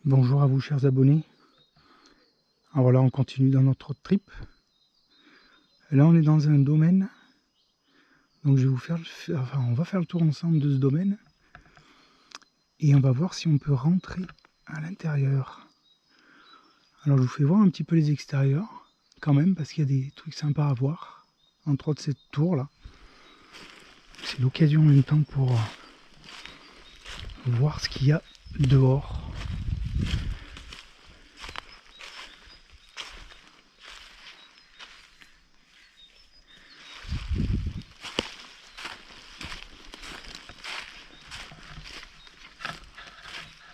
Bonjour à vous chers abonnés. Alors là on continue dans notre trip. Là on est dans un domaine. Donc je vais vous faire, on va faire le tour ensemble de ce domaine. Et on va voir si on peut rentrer à l'intérieur. Alors je vous fais voir un petit peu les extérieurs quand même, parce qu'il y a des trucs sympas à voir. Entre autres cette tour là. C'est l'occasion en même temps pour voir ce qu'il y a dehors.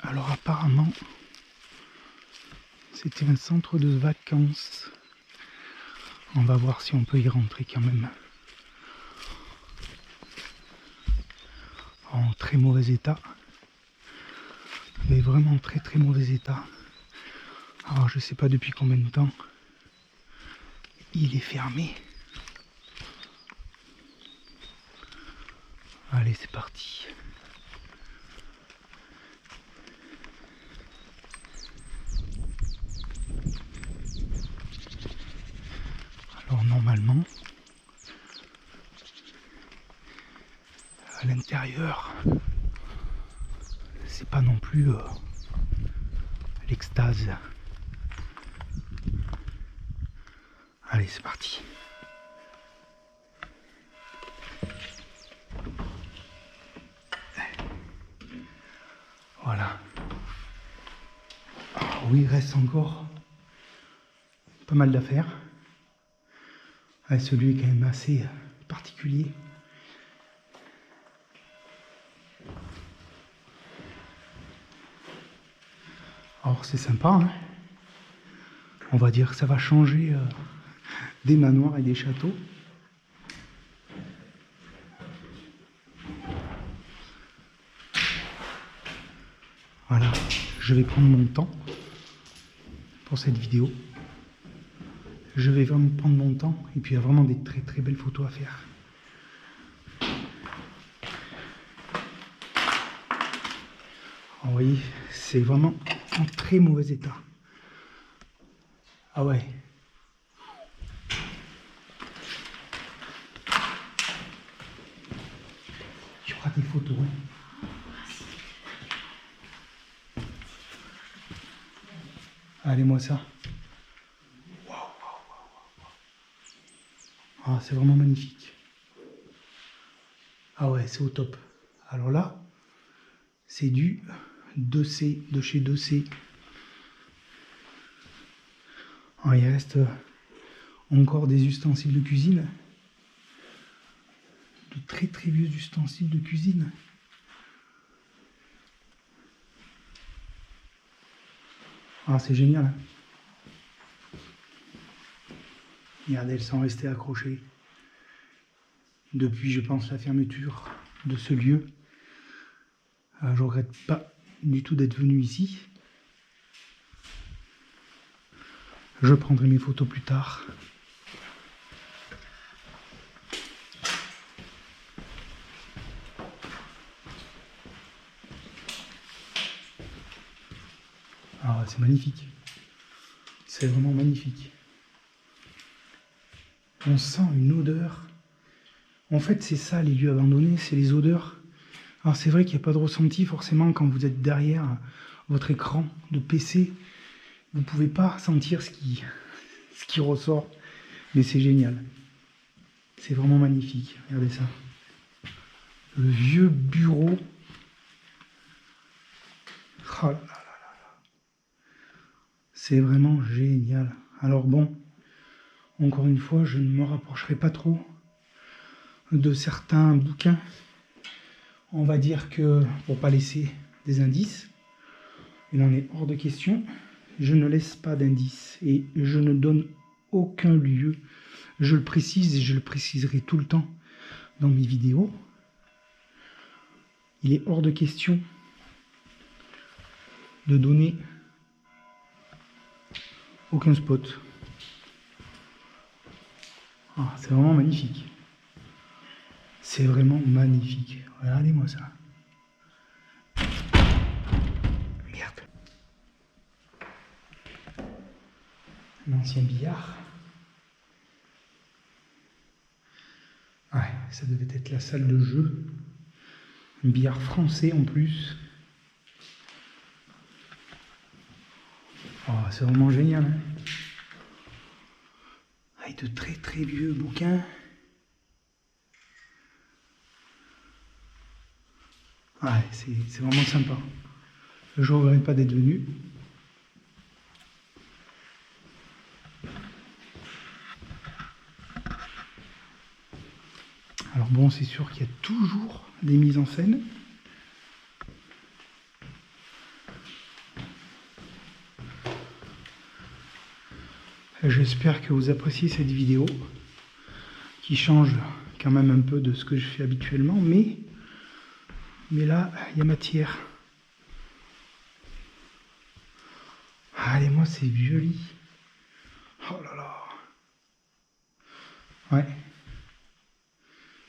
Alors apparemment, c'était un centre de vacances. On va voir si on peut y rentrer quand même. En très mauvais état. Mais vraiment très très mauvais état. Alors je sais pas depuis combien de temps il est fermé. Allez, c'est parti. Alors normalement, à l'intérieur, c'est pas non plus l'extase. Allez, c'est parti. Voilà. Oui, il reste encore pas mal d'affaires. Ouais, celui est quand même assez particulier. Alors c'est sympa, hein. On va dire que ça va changer des manoirs et des châteaux. Voilà, je vais prendre mon temps pour cette vidéo. Je vais vraiment prendre mon temps et puis il y a vraiment des très très belles photos à faire. Vous voyez, c'est vraiment en très mauvais état. Ah ouais. Je ferai des photos. Hein. Allez, moi ça. Ah, c'est vraiment magnifique. Ah ouais, c'est au top. Alors là, c'est du 2C, de chez 2C. Ah, il reste encore des ustensiles de cuisine. De très très vieux ustensiles de cuisine. Ah, c'est génial. Hein. Regardez, elles sont restées accrochées. Depuis, je pense, la fermeture de ce lieu. Je regrette pas du tout d'être venu ici. Je prendrai mes photos plus tard. Ah, c'est magnifique. C'est vraiment magnifique. On sent une odeur. En fait, c'est ça, les lieux abandonnés, c'est les odeurs. Alors, c'est vrai qu'il n'y a pas de ressenti, forcément, quand vous êtes derrière votre écran de PC. Vous ne pouvez pas sentir ce qui ressort. Mais c'est génial. C'est vraiment magnifique. Regardez ça. Le vieux bureau. Oh là là là là. C'est vraiment génial. Alors bon, encore une fois, je ne me rapprocherai pas trop de certains bouquins. On va dire que, pour pas laisser des indices, il en est hors de question. Je ne laisse pas d'indices et je ne donne aucun lieu. Je le précise et je le préciserai tout le temps dans mes vidéos. Il est hors de question de donner aucun spot. Ah, c'est vraiment magnifique. C'est vraiment magnifique. Regardez-moi ça. Merde. Un ancien billard. Ouais, ça devait être la salle de jeu. Un billard français en plus. Oh, c'est vraiment génial. Hein, avec de très très vieux bouquins. Ouais, c'est vraiment sympa. Je ne regrette pas d'être venu. Alors bon, c'est sûr qu'il y a toujours des mises en scène. J'espère que vous appréciez cette vidéo qui change quand même un peu de ce que je fais habituellement, mais là, il y a matière. Allez, moi, c'est joli. Oh là là. Ouais.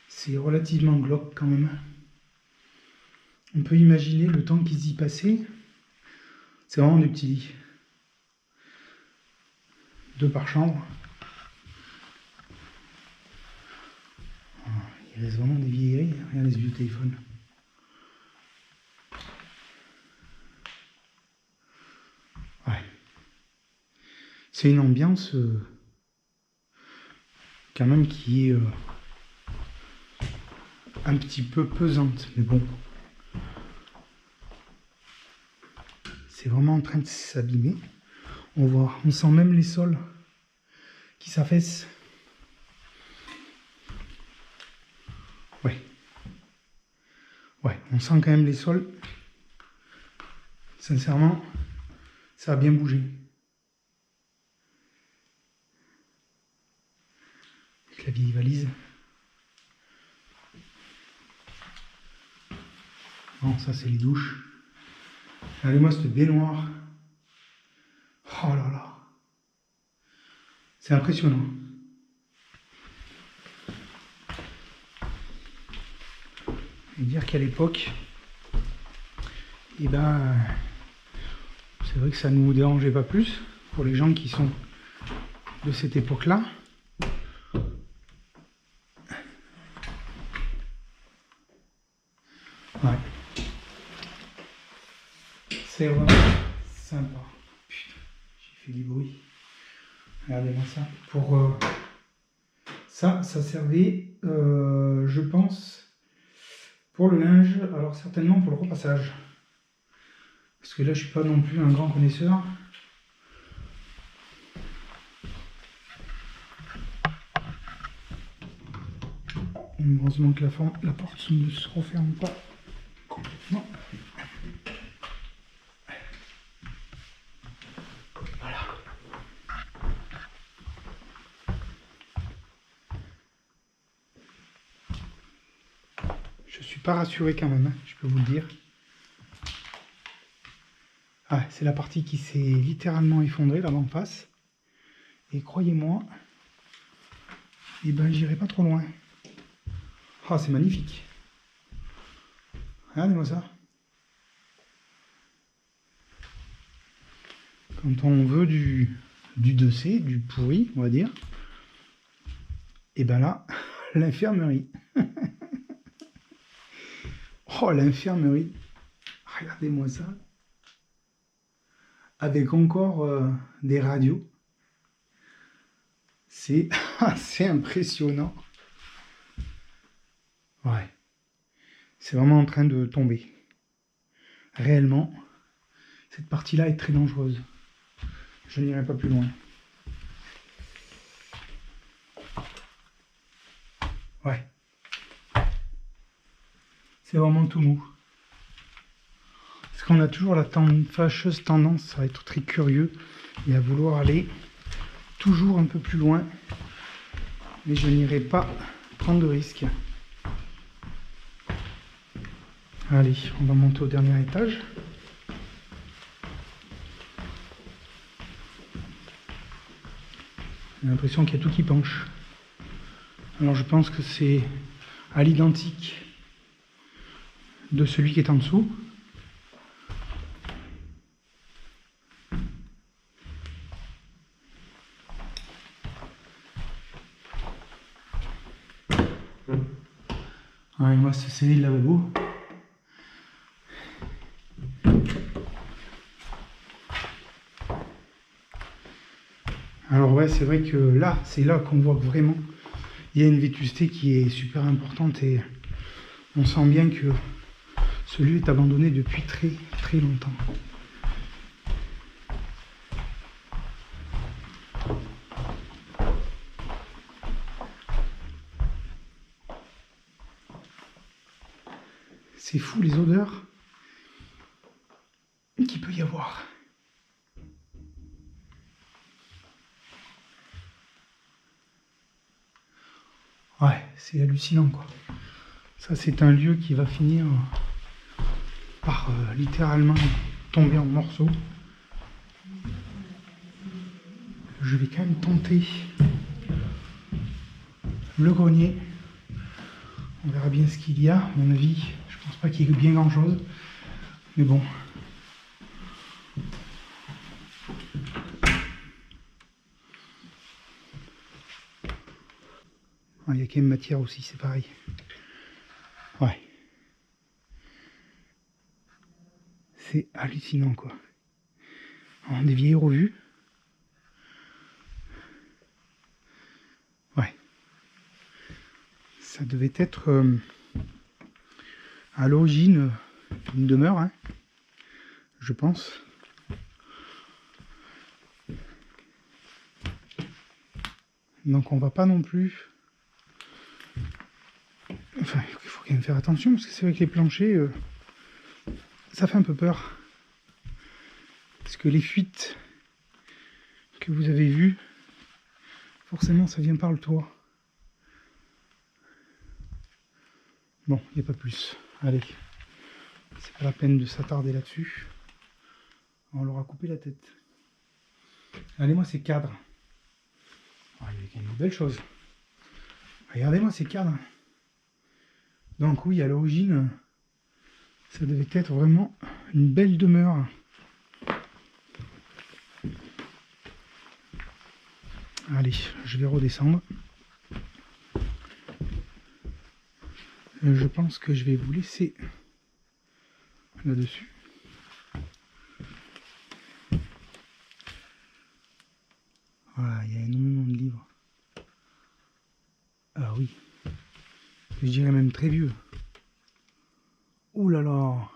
C'est relativement glauque quand même. On peut imaginer le temps qu'ils y passaient. C'est vraiment des petits lits. 2 par chambre. Il reste vraiment des vieilleries. Regardez ce vieux téléphone. Ouais. C'est une ambiance quand même qui est un petit peu pesante. Mais bon. C'est vraiment en train de s'abîmer. On sent même les sols qui s'affaissent. Ouais. Ouais, on sent quand même les sols. Sincèrement, ça a bien bougé. Avec la vieille valise. Non, ça c'est les douches. Regardez-moi cette baignoire. Oh là là. C'est impressionnant. Et dire qu'à l'époque, eh ben, c'est vrai que ça ne nous dérangeait pas plus pour les gens qui sont de cette époque-là. Ouais. C'est vraiment sympa. Putain, j'ai fait du bruit. Regardez-moi ça. Pour ça servait, je pense, pour le linge. Alors certainement pour le repassage. Parce que là, je suis pas non plus un grand connaisseur. Heureusement que la porte ne se referme pas complètement. Voilà. Je suis pas rassuré quand même, hein, je peux vous le dire. Ah, c'est la partie qui s'est littéralement effondrée là en face. Et croyez-moi, eh ben j'irai pas trop loin. Ah, c'est magnifique. Regardez-moi ça. Quand on veut du 2C, du pourri, on va dire, et ben là, l'infirmerie. Oh, l'infirmerie. Regardez-moi ça. Avec encore des radios. C'est assez impressionnant. Ouais. C'est vraiment en train de tomber. Réellement, cette partie-là est très dangereuse. Je n'irai pas plus loin. Ouais. C'est vraiment tout mou. Parce qu'on a toujours la fâcheuse tendance à être très curieux et à vouloir aller toujours un peu plus loin. Mais je n'irai pas prendre de risques. Allez, on va monter au dernier étage. J'ai l'impression qu'il y a tout qui penche. Alors je pense que c'est à l'identique de celui qui est en dessous. Ouais, moi, c'est le lavabo. Alors ouais, c'est vrai que là, c'est là qu'on voit que vraiment il y a une vétusté qui est super importante et on sent bien que ce lieu est abandonné depuis très très longtemps. C'est fou les odeurs qu'il peut y avoir. Ouais, c'est hallucinant quoi. Ça c'est un lieu qui va finir par littéralement tomber en morceaux. Je vais quand même tenter le grenier. On verra bien ce qu'il y a. À mon avis, je pense pas qu'il y ait bien grand chose. Mais bon. Il y a quand même matière aussi, c'est pareil. Ouais. C'est hallucinant quoi. Alors, des vieilles revues. Ouais. Ça devait être à l'origine une demeure, hein, je pense. Donc on va pas non plus... Enfin, il faut quand même faire attention, parce que c'est vrai que les planchers, ça fait un peu peur. Parce que les fuites que vous avez vues, forcément ça vient par le toit. Bon, il n'y a pas plus. Allez, c'est pas la peine de s'attarder là-dessus. On leur a coupé la tête. Regardez-moi ces cadres. Oh, il y a quand même de belles choses. Regardez-moi ces cadres. Donc oui, à l'origine, ça devait être vraiment une belle demeure. Allez, je vais redescendre. Je pense que je vais vous laisser là-dessus. Voilà, il y a énormément de livres. Ah oui, je dirais même très vieux. Ouh là là.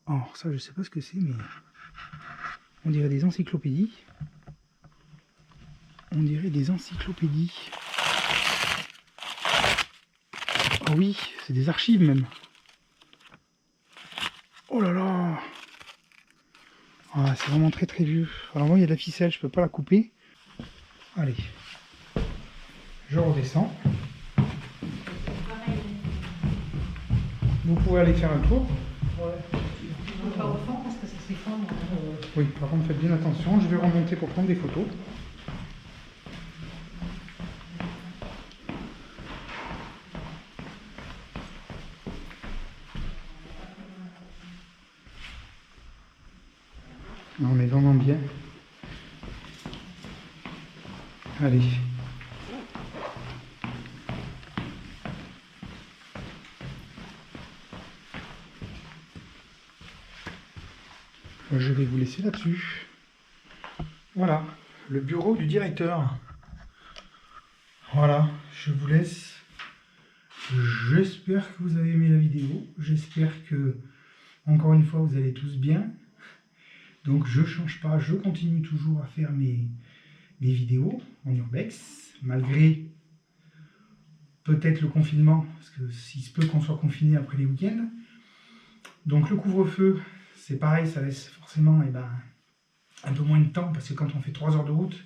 Alors ça, je sais pas ce que c'est, mais on dirait des encyclopédies. On dirait des encyclopédies. Ah oui, c'est des archives même. Oh là là. Ah, c'est vraiment très très vieux. Alors moi, il y a de la ficelle, je peux pas la couper. Allez, je redescends. Vous pouvez aller faire un tour. Ouais. Pas au fond parce que ça s'effondre. Oui, par contre, faites bien attention. Je vais remonter pour prendre des photos. On est vraiment bien. Allez. Je vais vous laisser là-dessus. Voilà, le bureau du directeur. Voilà, je vous laisse. J'espère que vous avez aimé la vidéo. J'espère que, encore une fois, vous allez tous bien. Donc je change pas, je continue toujours à faire mes vidéos en urbex, malgré peut-être le confinement, parce que s'il se peut qu'on soit confiné après les week-ends. Donc le couvre-feu, c'est pareil, ça laisse forcément un peu moins de temps, parce que quand on fait 3 heures de route,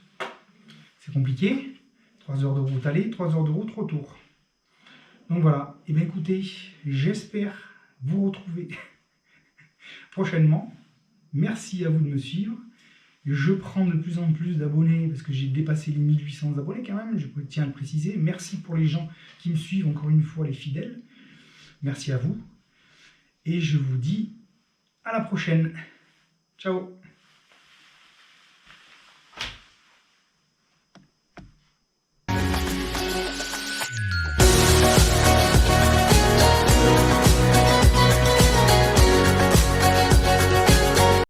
c'est compliqué. 3 heures de route aller, 3 heures de route retour. Donc voilà, et bien écoutez, j'espère vous retrouver prochainement. Merci à vous de me suivre. Je prends de plus en plus d'abonnés parce que j'ai dépassé les 1800 abonnés quand même, je tiens à le préciser. Merci pour les gens qui me suivent, encore une fois les fidèles. Merci à vous. Et je vous dis à la prochaine. Ciao.